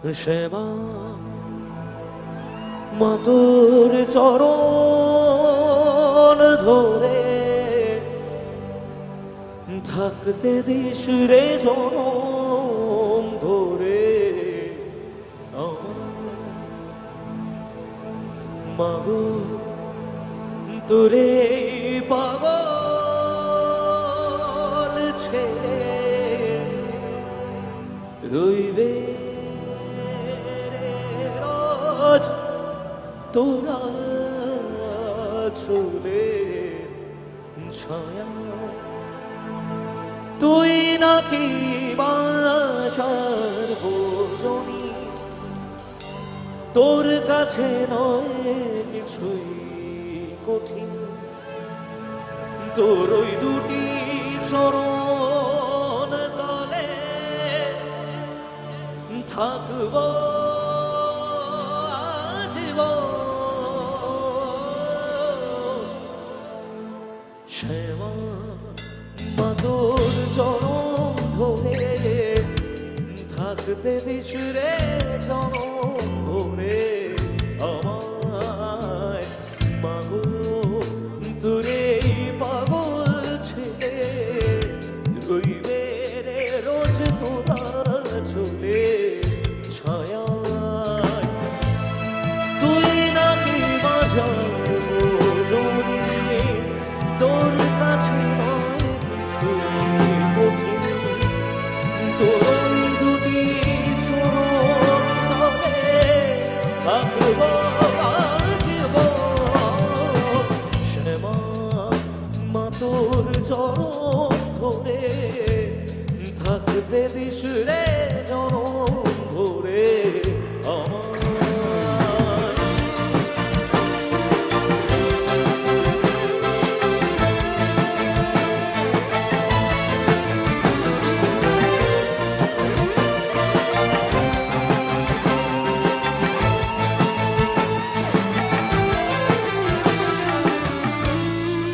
শ্যামা মা তোর চরণ ধরে থাকতে দিস রে জনম ধরে মাগো তোরে পাগল ছেড়ে রইবে রোজ তোরা চলে ছায়া তুই নাকি বাসার ভোজনী তোর কাছে নয় কিছুই কঠিন তোর ওই দুটি চরণ তলে থাকব শ্যামা মা তোর চরণ ধরে থাকতে দিস রে জনম ধরে আমায় মাগো তোরে পাগল ছেলে রইবে রে রোজ তোরা চলে ছায়া তুই নাকি বাজার ভোজনী তোর কাছে নয় কিছু কঠিন তোর ওই দুটি চরণ তলে থাকব শ্যামা মা তোর চরণ ধরে থাকতে দিস রে জনম ধরে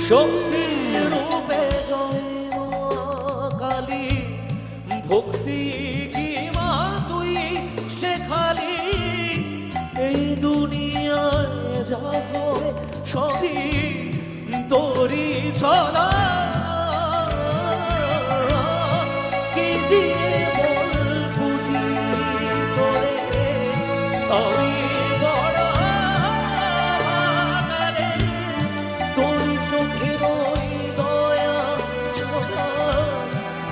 শক্তি রূপে জয় মা কালী ভক্তি কি মা তুই শেখালি এই দুনিয়ায় যা হয় সবই তোরই ছলা কি দিয়ে বল বুঝি তোরে আমি বড় তোর চোখের ওই দয়া ছোটা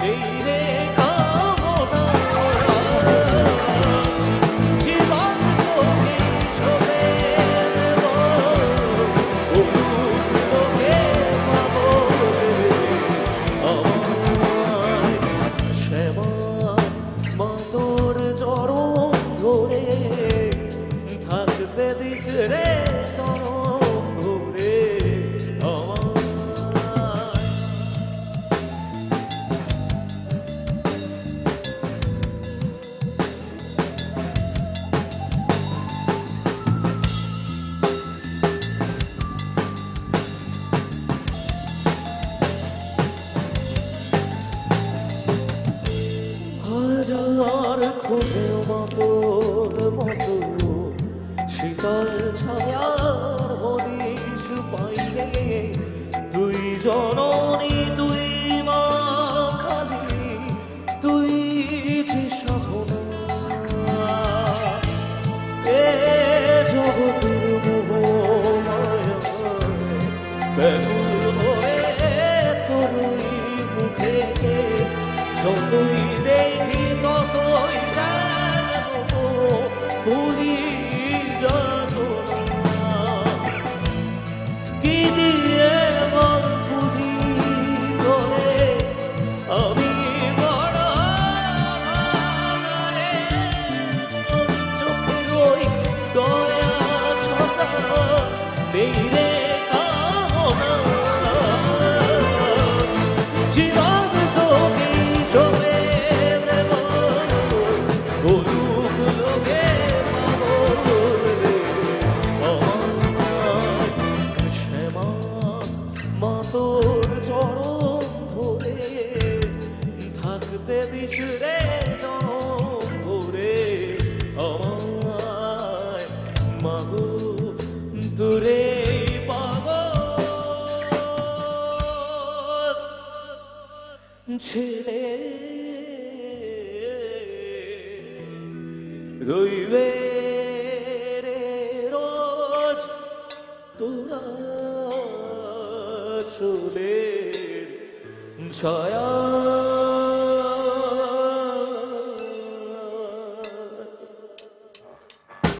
এই রে কামনা জীবন তোকে ছোড়ে দেব তোকে পাবো আমায় শ্যামা মা তোর চরণ ধরে থাকতে দিস রে জনম ধরে হাজার খুঁজে মতোর মতো শীতল ছায়ার হদিশ পাইলে তুই জননী তুই মা কালী তুই যে সাধনা এ জগতের মোহ মায়া ব্যাকুল হয়ে তোরই মুখে যতই দেখি ততই জানো ভুলি যত কি দিয়ে বল বুঝি তোরে আমি বড় রে চোখের ওই দয়া ছটা নেই রে কামনা জীবন তোকে সবে দেব হলুক লোকে পাবো রে শ্যামা মা তোর চরণ ধরে থাকতে দিস রে জনম ধরে ছেলে রইবে রে রোজ তোরা চলে ছায়া